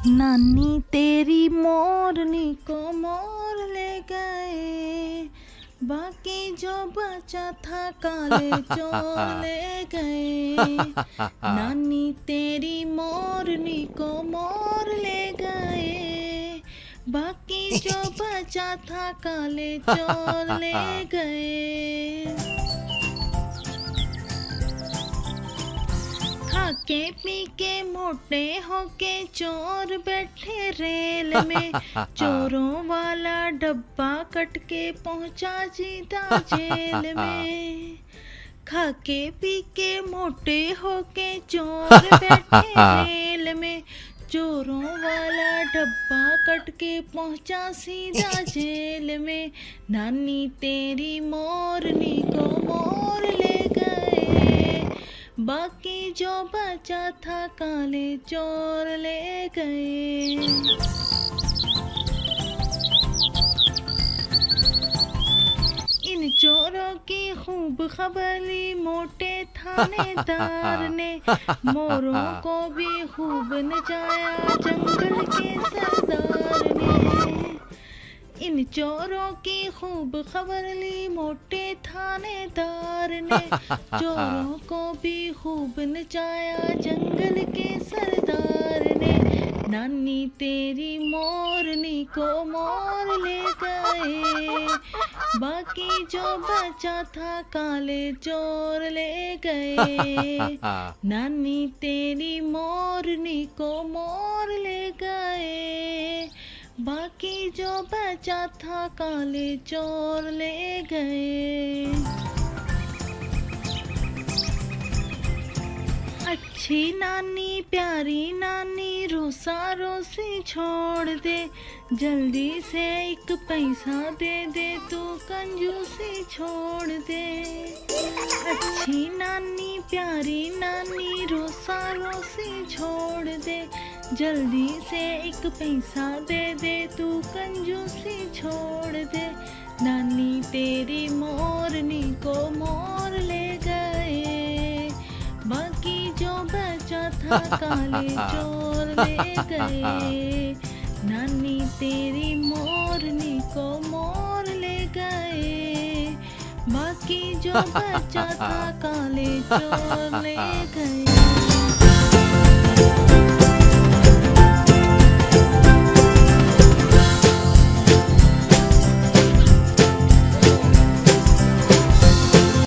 नानी तेरी मोरनी को मोर ले गए, बाकी जो बचा था काले चोर ले गए। नानी तेरी मोरनी को मोर ले गए, बाकी जो बचा था काले चोर ले गए। खाके पी के मोटे होके चोर बैठे रेल में, चोरों वाला डब्बा कट के पहुंचा सीधा जेल में। खाके पी के मोटे होके चोर बैठे रेल में, चोरों वाला डब्बा कट के पहुंचा सीधा जेल में। नानी तेरी मोरनी को मोर ले गए, बाकी जो बचा था काले चोर ले गए। इन चोरों की खूब खबर ली मोटे थानेदार ने, मोरों को भी खूब नचाया जंगल के सरदार ने। इन चोरों की खूब खबर ली मोटे थानेदार ने, चोरों को भी खूब नचाया जंगल के सरदार ने। नानी तेरी मोरनी को मोर ले गए, बाकी जो बचा था काले चोर ले गए। नानी तेरी मोरनी को मोर ले गए, बाकी जो बचा था काले चोर ले गए। अच्छी नानी प्यारी नानी रोसा रोसी छोड़ दे, जल्दी से एक पैसा दे दे तू कंजूसी छोड़ दे। अच्छी नानी प्यारी नानी रोसा रोसी छोड़ दे, जल्दी से एक पैसा दे दे तू कंजूसी छोड़ दे। नानी तेरी मोरनी को मोर ले गए, बाकी जो बचा था काले चोर ले गए। नानी तेरी मोरनी को मोर ले गए, बाकी जो बचा था काले चोर ले गए।